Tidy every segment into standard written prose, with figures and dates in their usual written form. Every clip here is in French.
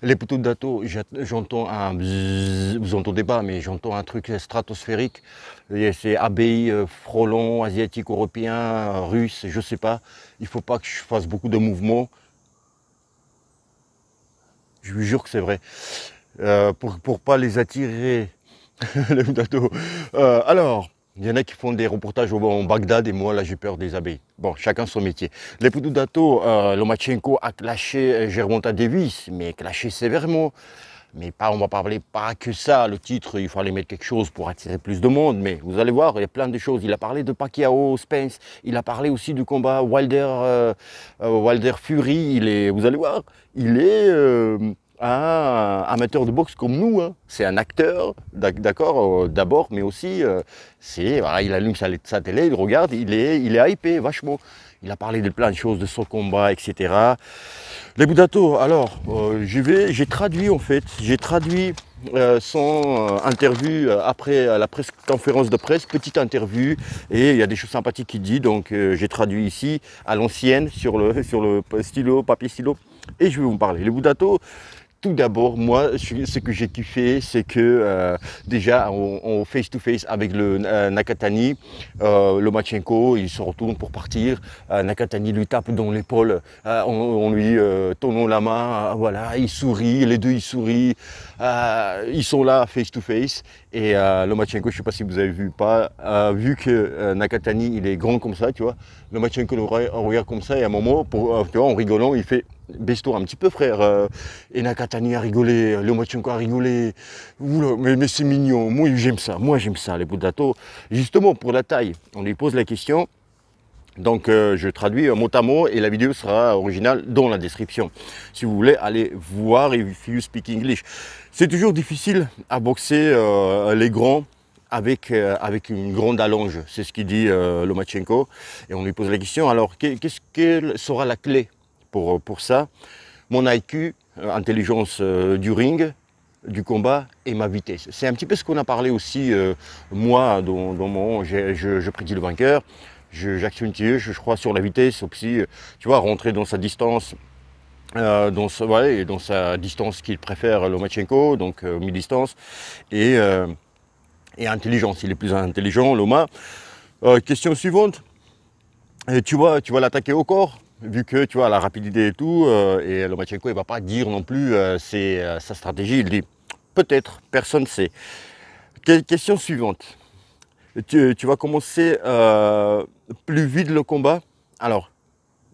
Les poteaux de Dato, j'entends un bzzz, vous entendez pas, mais j'entends un truc stratosphérique. C'est ABI, frelon, asiatique, européen, russe, je sais pas. Il faut pas que je fasse beaucoup de mouvements. Je vous jure que c'est vrai. Pour pas les attirer, les Dato. Alors, il y en a qui font des reportages au Bagdad et moi là j'ai peur des abeilles. Bon, chacun son métier. Les poteaux d'Ato, Lomachenko a clashé Gervonta Davis, mais clashé sévèrement. Mais pas, on va parler pas que ça. Le titre, il fallait mettre quelque chose pour attirer plus de monde. Mais vous allez voir, il y a plein de choses. Il a parlé de Pacquiao, Spence. Il a parlé aussi du combat Wilder Fury. Vous allez voir, il est un amateur de boxe comme nous. Hein. C'est un acteur, d'accord, d'abord, mais aussi, voilà, il allume sa télé, il regarde, il est hypé vachement. Il a parlé de plein de choses, de son combat, etc. Les Boudato, alors, j'ai traduit en fait, son interview après la conférence de presse, petite interview, et il y a des choses sympathiques qu'il dit, donc j'ai traduit ici à l'ancienne sur le stylo, papier stylo, et je vais vous parler. Les Boudato, tout d'abord, moi, ce que j'ai kiffé, c'est que déjà, en face-to-face avec le Nakatani, Lomachenko, il se retourne pour partir. Nakatani lui tape dans l'épaule, on lui tonnant la main, voilà, il sourit, les deux ils sourient. Ils sont là face-to-face. Et Lomachenko, je ne sais pas si vous avez vu pas, vu que Nakatani, il est grand comme ça, tu vois, Lomachenko le regarde comme ça, et à un moment, tu vois, en rigolant, il fait baisse-toi un petit peu, frère. Et Nakatani a rigolé, Lomachenko a rigolé. Oula, mais c'est mignon. Moi, j'aime ça, les Boudato. Justement, pour la taille, on lui pose la question. Donc, je traduis mot à mot et la vidéo sera originale dans la description. Si vous voulez, allez voir if you speak English. C'est toujours difficile à boxer les grands avec une grande allonge. C'est ce qu'il dit Lomachenko. Et on lui pose la question, alors, quelle sera la clé pour ça? Mon IQ, intelligence du ring, du combat et ma vitesse. C'est un petit peu ce qu'on a parlé aussi, moi, dans mon je prédis le vainqueur. J'actionne je crois sur la vitesse aussi, tu vois, rentrer dans sa distance, dans sa distance qu'il préfère Lomachenko, donc mi-distance, et intelligence. Il est plus intelligent, Loma. Question suivante. Tu vas l'attaquer au corps, vu que tu vois la rapidité et tout, et Lomachenko il va pas dire non plus sa stratégie. Il dit peut-être, personne ne sait. Question suivante. Tu vas commencer plus vite le combat. Alors,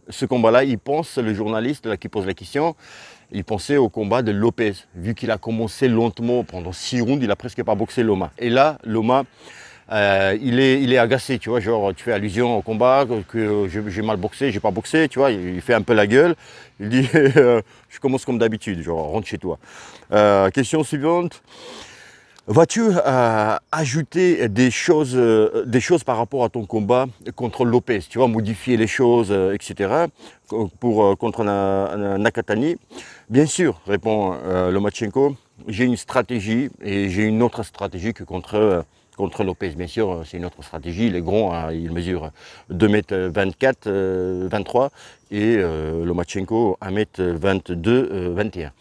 ce combat-là, le journaliste là, qui pose la question, il pensait au combat de Lopez. Vu qu'il a commencé lentement, pendant 6 rounds, il a presque pas boxé Loma. Et là, Loma, il est agacé, tu vois, genre tu fais allusion au combat, que j'ai mal boxé, j'ai pas boxé, tu vois, il fait un peu la gueule. Il dit, je commence comme d'habitude, genre rentre chez toi. Question suivante. Vas-tu ajouter des choses par rapport à ton combat contre Lopez, tu vois, modifier les choses, etc. Contre Nakatani? Bien sûr, répond Lomachenko, j'ai une stratégie et j'ai une autre stratégie que contre Lopez. Bien sûr, c'est une autre stratégie. Il est grand, hein, il mesure 2,24 m, 23 et Lomachenko 1,22 m, 21.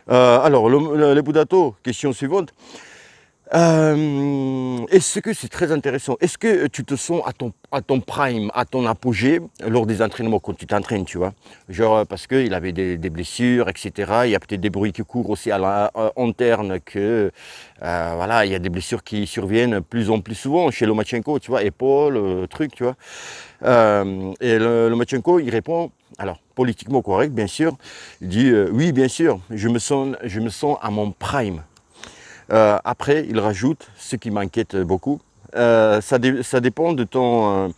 Alors, les Boudato, question suivante. Est-ce que c'est très intéressant? Est-ce que tu te sens à ton prime, à ton apogée lors des entraînements quand tu t'entraînes, tu vois? Genre parce qu'il avait des blessures, etc. Il y a peut-être des bruits qui courent aussi à l'interne que voilà, il y a des blessures qui surviennent plus en plus souvent chez Lomachenko, tu vois, épaule, truc, tu vois. Et Lomachenko, il répond, alors politiquement correct, bien sûr, il dit oui, bien sûr, je me sens à mon prime. Après, il rajoute, ce qui m'inquiète beaucoup, ça dépend de ton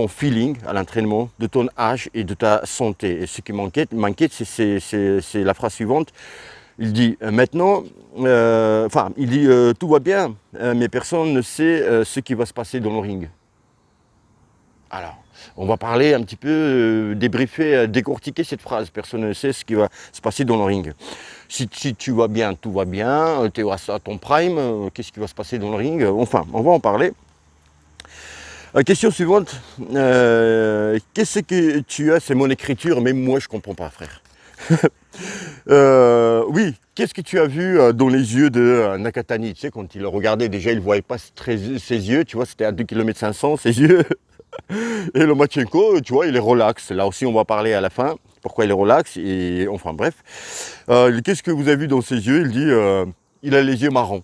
feeling à l'entraînement, de ton âge et de ta santé. Et ce qui m'inquiète, c'est la phrase suivante. Il dit maintenant, tout va bien, mais personne ne sait ce qui va se passer dans le ring. Alors, on va parler un petit peu, débriefer, décortiquer cette phrase. Personne ne sait ce qui va se passer dans le ring. Si tu vas bien, tout va bien, tu es à ton prime, qu'est-ce qui va se passer dans le ring? Enfin, on va en parler. Question suivante. Qu'est-ce que tu as? C'est mon écriture, mais moi je ne comprends pas, frère. Oui, qu'est-ce que tu as vu dans les yeux de Nakatani? Tu sais, quand il regardait, déjà, il ne voyait pas ses yeux, tu vois, c'était à 2,5 km ses yeux. Et Lomachenko, tu vois, il est relax. Là aussi, on va parler à la fin, pourquoi il est relax. Et enfin, bref. Qu'est-ce que vous avez vu dans ses yeux? Il dit, il a les yeux marrons.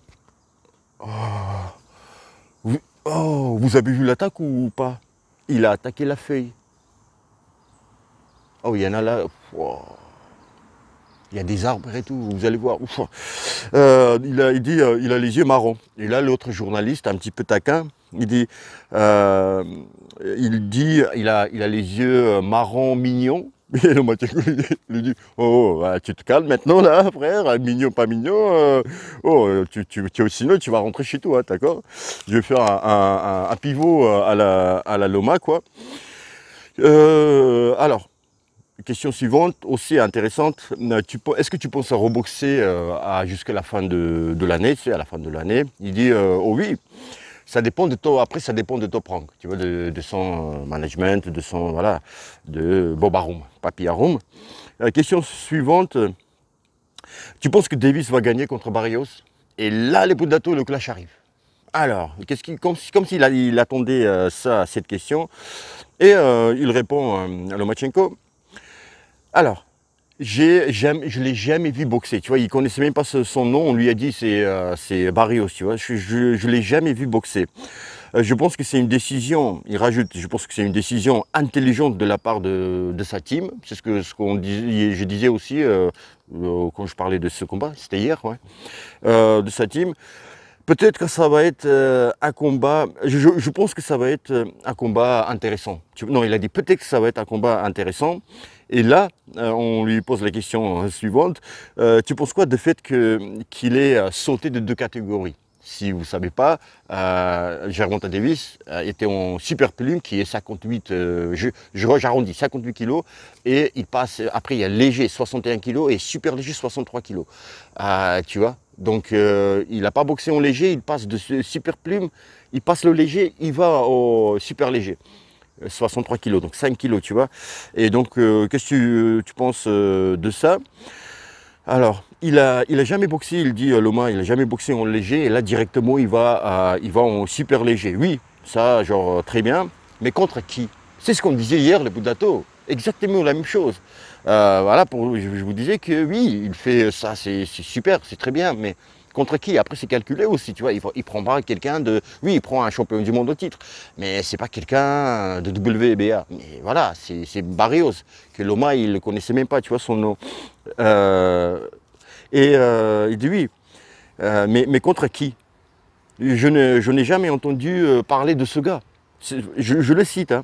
Vous, oh, vous avez vu l'attaque ou pas? Il a attaqué la feuille. Oh, il y en a là. Wow. Il y a des arbres et tout, vous allez voir. Il dit il a les yeux marrons. Et là, l'autre journaliste, un petit peu taquin, euh, il a les yeux marrons mignons. Et le Mathieu lui dit oh, bah, tu te calmes maintenant là, frère, mignon, pas mignon. Sinon tu vas rentrer chez toi, d'accord? Je vais faire un pivot à la Loma, quoi. Alors. Question suivante, aussi intéressante. Est-ce que tu penses à reboxer jusqu'à la fin de l'année, tu sais, à la fin de l'année? Il dit, oh oui, ça dépend de toi. Après, ça dépend de ton prank, tu vois, de son management, de son, voilà, de Bob Arum, Papi Arum. Question suivante, tu penses que Davis va gagner contre Barrios? Et là, les Budato, le clash arrive. Alors, comme s'il attendait cette question. Et il répond à Lomachenko. Alors, je ne l'ai jamais vu boxer, tu vois, il ne connaissait même pas son nom, on lui a dit c'est Barrios, tu vois, je ne l'ai jamais vu boxer. Je pense que c'est une décision, il rajoute, je pense que c'est une décision intelligente de la part de sa team, c'est ce qu'on disait, je disais aussi quand je parlais de ce combat, c'était hier, ouais, de sa team. Peut-être que ça va être un combat, je pense que ça va être un combat intéressant. Non, il a dit peut-être que ça va être un combat intéressant. Et là, on lui pose la question suivante. Tu penses quoi du fait qu'il ait sauté de 2 catégories? Si vous ne savez pas, Gervonta Davis était en super plume qui est 58, j'arrondis, 58 kg. Et il passe, après il y a léger 61 kg et super léger 63 kg. Tu vois? Donc il n'a pas boxé en léger, il passe de super plume, il passe le léger, il va au super léger. 63 kg, donc 5 kg, tu vois. Et donc, qu'est-ce que tu penses de ça? Alors, il a jamais boxé, il dit Loma, il a jamais boxé en léger, et là directement il va en super léger. Oui, ça, genre très bien, mais contre qui? C'est ce qu'on disait hier, le Budato, exactement la même chose. Voilà, je vous disais que oui, il fait ça, c'est super, c'est très bien, mais contre qui? Après, c'est calculé aussi, tu vois. Il prend pas quelqu'un de. Oui, il prend un champion du monde au titre, mais c'est pas quelqu'un de WBA. Mais voilà, c'est Barrios, que Loma, il ne connaissait même pas, tu vois, son nom. Il dit oui, mais contre qui? Je n'ai jamais entendu parler de ce gars. Je le cite, hein.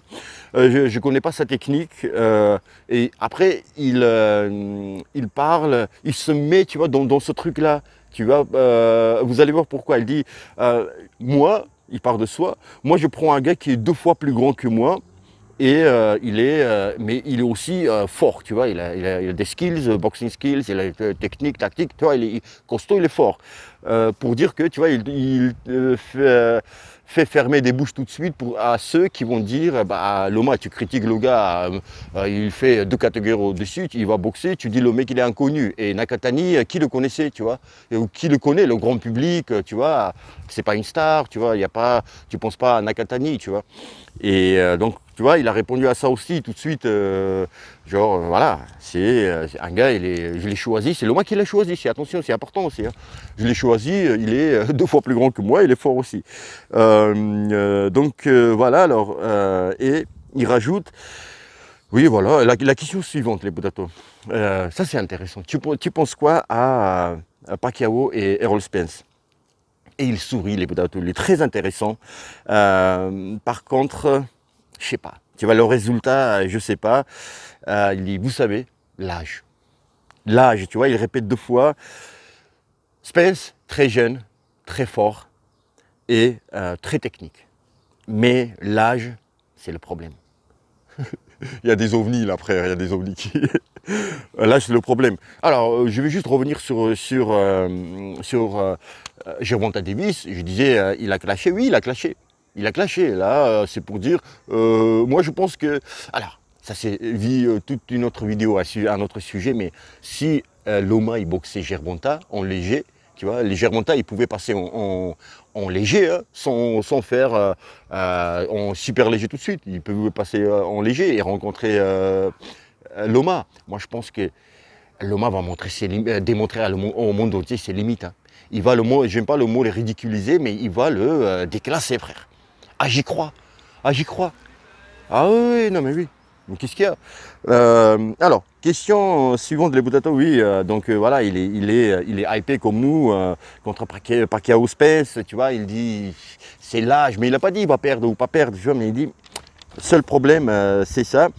Je ne connais pas sa technique. Et après, il parle, il se met, tu vois, dans ce truc-là. Tu vois, vous allez voir pourquoi. Il dit, moi, il parle de soi, moi je prends un gars qui est 2 fois plus grand que moi. Et mais il est aussi fort, tu vois, il a des skills, boxing skills, il a des techniques, tactiques, tu vois, il est costaud, il est fort. Pour dire que, tu vois, il fait fermer des bouches tout de suite à ceux qui vont dire, bah, Loma, tu critiques le gars, il fait 2 catégories au-dessus, il va boxer, tu dis le mec il est inconnu. Et Nakatani, qui le connaissait, tu vois, ou qui le connaît, le grand public, tu vois, c'est pas une star, tu vois, il y a pas, tu penses pas à Nakatani, tu vois. Et donc, tu vois, il a répondu à ça aussi tout de suite, voilà, c'est un gars, je l'ai choisi, c'est le moi qui l'a choisi, attention, c'est important aussi, hein. Je l'ai choisi, il est 2 fois plus grand que moi, il est fort aussi. Voilà, alors, et il rajoute, oui, voilà, la question suivante, les Budato. Ça, c'est intéressant. Tu penses quoi à Pacquiao et Errol Spence? Et il sourit, les Budato, il est très intéressant. Par contre, je sais pas. Tu vois, le résultat, je sais pas. Il dit, vous savez, l'âge. L'âge, tu vois, il répète 2 fois. Spence, très jeune, très fort et très technique. Mais l'âge, c'est le problème. Il y a des ovnis là, frère, il y a des ovnis qui... L'âge, c'est le problème. Alors, je vais juste revenir sur Gervonta Davis. Je disais, il a clashé. Oui, il a clashé. Il a clashé. Là, c'est pour dire... moi, je pense que... Alors, ça c'est toute une autre vidéo à un autre sujet, mais si Loma il boxait Gervonta en léger, tu vois, les Gervonta ils pouvaient passer en léger, hein, sans faire en super léger tout de suite. Ils pouvaient passer en léger et rencontrer Loma. Moi je pense que Loma va démontrer au monde entier ses limites. Hein. Il va j'aime pas le mot les ridiculiser, mais il va le déclasser, frère. Ah j'y crois. Ah j'y crois. Ah oui, non mais oui. Donc qu'est-ce qu'il y a alors, question suivante, les Boutato, oui, donc voilà, il est hypé comme nous, contre Pacquiao Spence, tu vois, il dit, c'est l'âge, mais il n'a pas dit il va perdre ou pas perdre, tu vois, mais il dit, seul problème, c'est ça.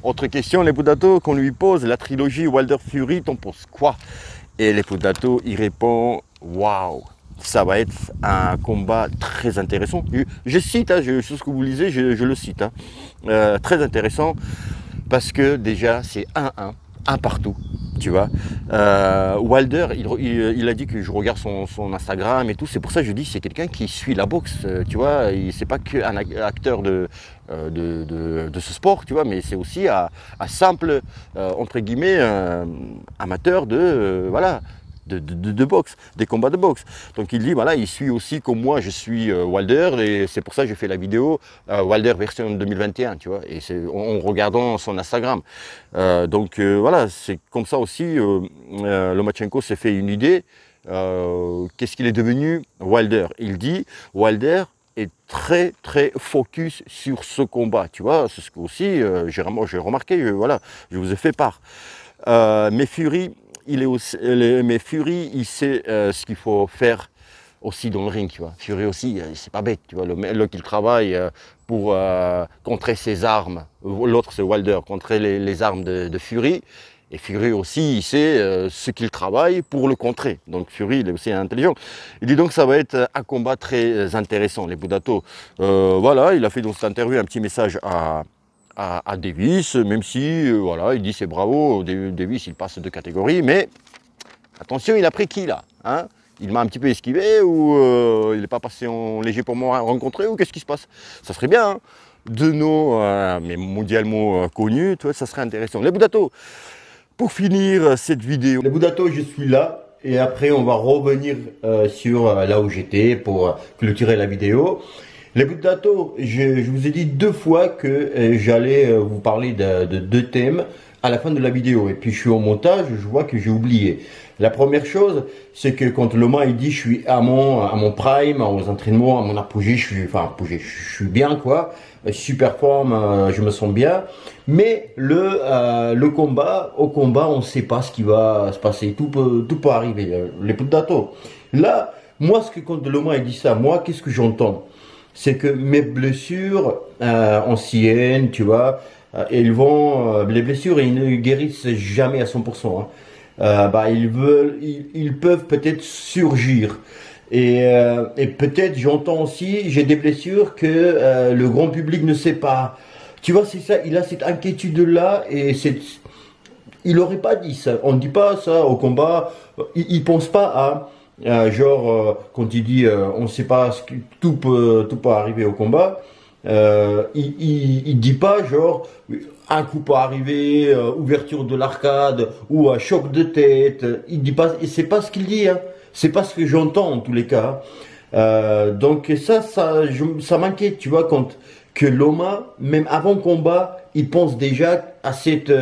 Autre question, les Boutato, qu'on lui pose, la trilogie Wilder Fury, t'en penses quoi? Et les Boutato, il répond, waouh, ça va être un combat très intéressant. Je cite, hein, ce que vous lisez, je le cite. Hein. Très intéressant parce que déjà c'est 1-1, un partout, tu vois. Wilder, il a dit que je regarde son Instagram et tout. C'est pour ça que je dis c'est quelqu'un qui suit la boxe, tu vois. C'est pas qu'un acteur de ce sport, tu vois, mais c'est aussi un simple, entre guillemets, amateur voilà. De boxe, des combats de boxe. Donc il dit, voilà, il suit aussi comme moi, je suis Wilder, et c'est pour ça que j'ai fait la vidéo Wilder version 2021, tu vois, et c'est en regardant son Instagram. Voilà, c'est comme ça aussi, Lomachenko s'est fait une idée, qu'est-ce qu'il est devenu Wilder. Il dit, Wilder est très très focus sur ce combat, tu vois, c'est ce que aussi j'ai remarqué, voilà, je vous ai fait part. Mais Fury, mais Fury, il sait ce qu'il faut faire aussi dans le ring, tu vois. Fury aussi, c'est pas bête, tu vois. Le mec, il travaille pour contrer ses armes. L'autre, c'est Wilder, contrer les armes de Fury. Et Fury aussi, il sait ce qu'il travaille pour le contrer. Donc Fury, il est aussi intelligent. Il dit donc que ça va être un combat très intéressant, les Budato. Voilà, il a fait dans cette interview un petit message à Davis, même si, voilà, il dit c'est bravo, Davis il passe de catégorie, mais attention, il a pris qui là, hein? Il m'a un petit peu esquivé ou il n'est pas passé en léger pour moi rencontrer ou qu'est-ce qui se passe? Ça serait bien, hein? De nos, mais mondialement connus, tu vois, ça serait intéressant. Les Budato, pour finir cette vidéo, les Budato, je suis là et après on va revenir sur là où j'étais pour clôturer la vidéo. Les Budato, je vous ai dit 2 fois que j'allais vous parler de 2 thèmes à la fin de la vidéo. Et puis je suis au montage, je vois que j'ai oublié. La première chose, c'est que quand Loma il dit je suis à mon prime, aux entraînements, à mon apogée, je suis bien quoi, super forme, je me sens bien. Mais au combat, on ne sait pas ce qui va se passer, tout peut arriver. Les Budato. Là, moi, quand Loma il dit ça, moi, qu'est-ce que j'entends? C'est que mes blessures anciennes, tu vois, les blessures, ils ne guérissent jamais à 100%. Hein. Ils peuvent peut-être surgir. Et peut-être, j'entends aussi, j'ai des blessures que le grand public ne sait pas. Tu vois, c'est ça, il a cette inquiétude-là et il n'aurait pas dit ça. On ne dit pas ça au combat, il ne pense pas à... quand il dit on ne sait pas tout peut arriver au combat, il dit pas genre un coup peut arriver, ouverture de l'arcade ou un choc de tête. Il dit pas, et c'est pas ce qu'il dit, hein. C'est pas ce que j'entends en tous les cas. Donc ça m'inquiète, tu vois, quand que Loma, même avant combat, il pense déjà à cette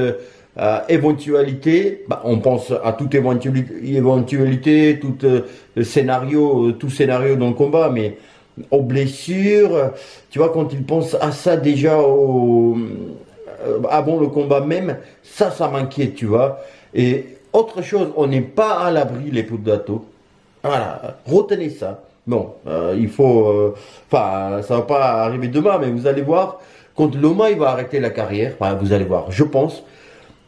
éventualité, on pense à toute éventualité, tout scénario dans le combat, mais aux blessures, tu vois, quand il pense à ça déjà avant le combat même, ça m'inquiète, tu vois. Et autre chose, on n'est pas à l'abri, les Budato. Voilà, retenez ça. Bon, il faut, ça va pas arriver demain, mais vous allez voir, quand Loma il va arrêter la carrière, vous allez voir, je pense.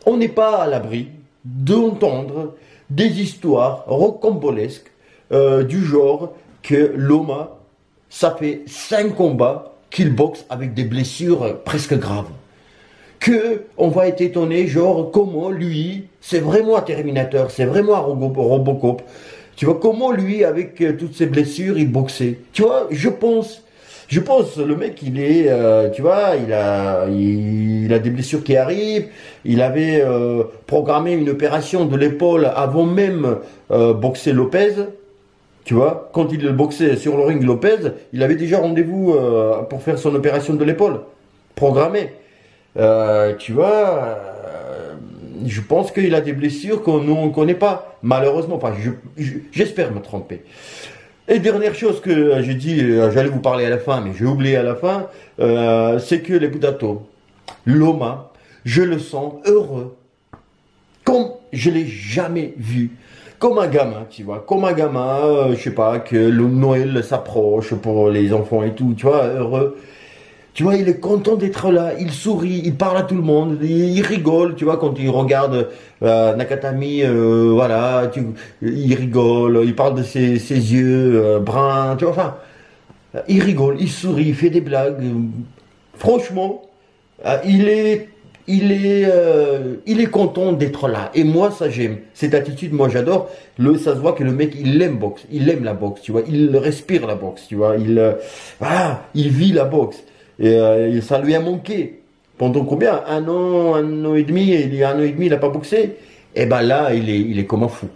On n'est pas à l'abri d'entendre des histoires rocambolesques du genre que Loma, ça fait 5 combats qu'il boxe avec des blessures presque graves. Que on va être étonné, genre comment lui, c'est vraiment un Terminator, c'est vraiment un Robocop. Tu vois, comment lui, avec toutes ses blessures, il boxait. Tu vois, je pense Je pense, le mec, il est, tu vois, il a des blessures qui arrivent. Il avait programmé une opération de l'épaule avant même boxer Lopez. Tu vois, quand il boxait sur le ring Lopez, il avait déjà rendez-vous pour faire son opération de l'épaule, programmée. Tu vois, je pense qu'il a des blessures qu'on ne connaît pas, malheureusement. Enfin, j'espère me tromper. Et dernière chose que j'ai dit, j'allais vous parler à la fin, mais j'ai oublié à la fin, c'est que les Budato, Loma, je le sens heureux, comme je l'ai jamais vu. Comme un gamin, tu vois, comme un gamin, je sais pas, que le Noël s'approche pour les enfants et tout, tu vois, heureux. Tu vois, il est content d'être là, il sourit, il parle à tout le monde, il rigole, tu vois, quand il regarde Nakatami, voilà, il rigole, il parle de ses yeux bruns, tu vois, enfin, il rigole, il sourit, il fait des blagues. Franchement, il est, il est content d'être là. Et moi, ça j'aime. Cette attitude, moi j'adore. Ça se voit que le mec, il aime boxe, il aime la boxe, tu vois, il respire la boxe, tu vois, il vit la boxe. Et ça lui a manqué. Pendant combien? Un an et demi, il y a un an et demi, il n'a pas boxé. Et ben là, il est comme un fou.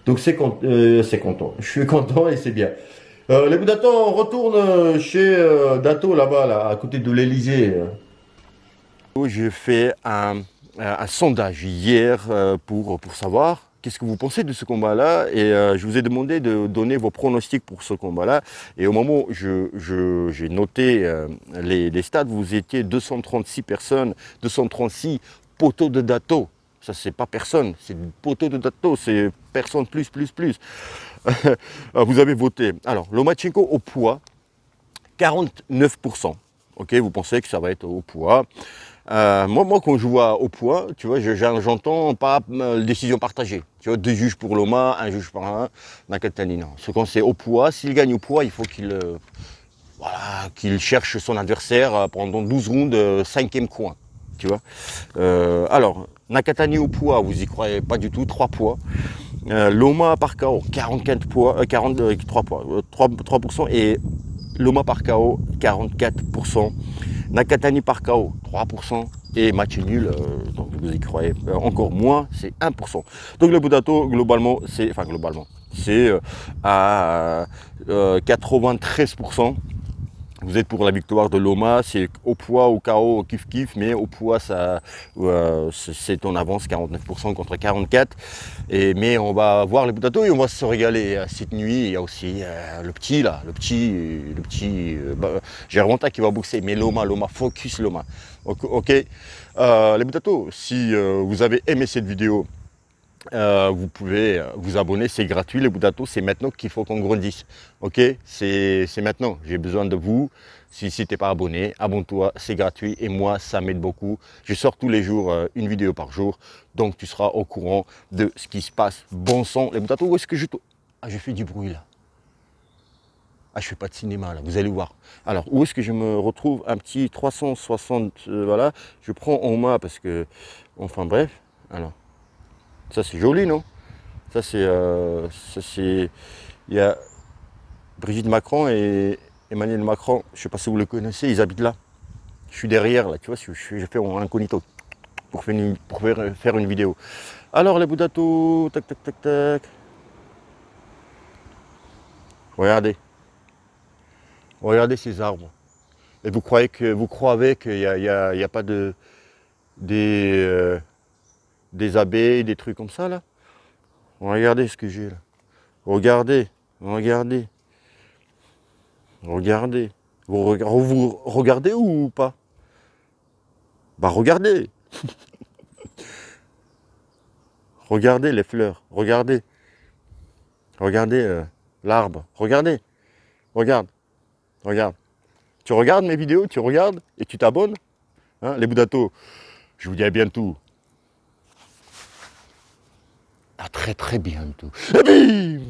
Donc c'est content. Je suis content et c'est bien. Les Boudato, on retourne chez Dato là-bas, là, à côté de l'Elysée. J'ai fait un sondage hier pour savoir qu'est-ce que vous pensez de ce combat-là et je vous ai demandé de donner vos pronostics pour ce combat-là. Et au moment où j'ai noté les stats, vous étiez 236 personnes, 236 poteaux de Dato. Ça, c'est pas personne, c'est poteau de Dato, c'est personne plus. Vous avez voté. Alors, Lomachenko au poids, 49%. Ok, vous pensez que ça va être au poids. Moi, quand je vois au poids, tu vois, j'entends pas décision partagée. Tu vois, 2 juges pour Loma, 1 juge pour Nakatani. Non. Quand c'est au poids, s'il gagne au poids, il faut qu'il cherche son adversaire pendant 12 rounds, 5e coin. Tu vois. Alors, Nakatani au poids, vous y croyez pas du tout, 3 poids. Loma par KO, 44 poids, 43 poids, 3% et Loma par KO, 44%. Nakatani par KO, 3%. Et match nul, donc vous y croyez encore moins, c'est 1%. Donc le Budato, globalement, c'est à 93%. Vous êtes pour la victoire de Loma, c'est au poids, au KO, kiff, mais au poids, c'est en avance 49% contre 44%. Mais on va voir les Budato et on va se régaler. Cette nuit, il y a aussi le petit Gervonta qui va boxer, mais Loma, focus Loma. Ok. Les Budato, si vous avez aimé cette vidéo, vous pouvez vous abonner, c'est gratuit les Budato, c'est maintenant qu'il faut qu'on grandisse. Ok, c'est maintenant, j'ai besoin de vous. Si tu n'es pas abonné, abonne-toi, c'est gratuit et moi ça m'aide beaucoup. Je sors tous les jours une vidéo par jour, donc tu seras au courant de ce qui se passe. Bon sang, les Budato, où est-ce que je fais du bruit là. Je fais pas de cinéma là, vous allez voir. Alors, où est-ce que je me retrouve? Un petit 360, voilà. Je prends en main parce que, enfin bref, alors. Ça c'est joli, non? Ça c'est, il y a Brigitte Macron et Emmanuel Macron, je ne sais pas si vous le connaissez, ils habitent là. Je suis derrière là, tu vois, je fais en incognito pour faire une vidéo. Alors les Budato, tac. Regardez ces arbres. Et vous croyez qu'il n'y a pas des abeilles, des trucs comme ça là? Regardez ce que j'ai là. Regardez. Vous regardez ou pas? Bah regardez. Regardez les fleurs. Regardez l'arbre. Regarde. Tu regardes mes vidéos, tu regardes et tu t'abonnes. Hein, les Budato, je vous dis à bientôt. À très bientôt. Et bim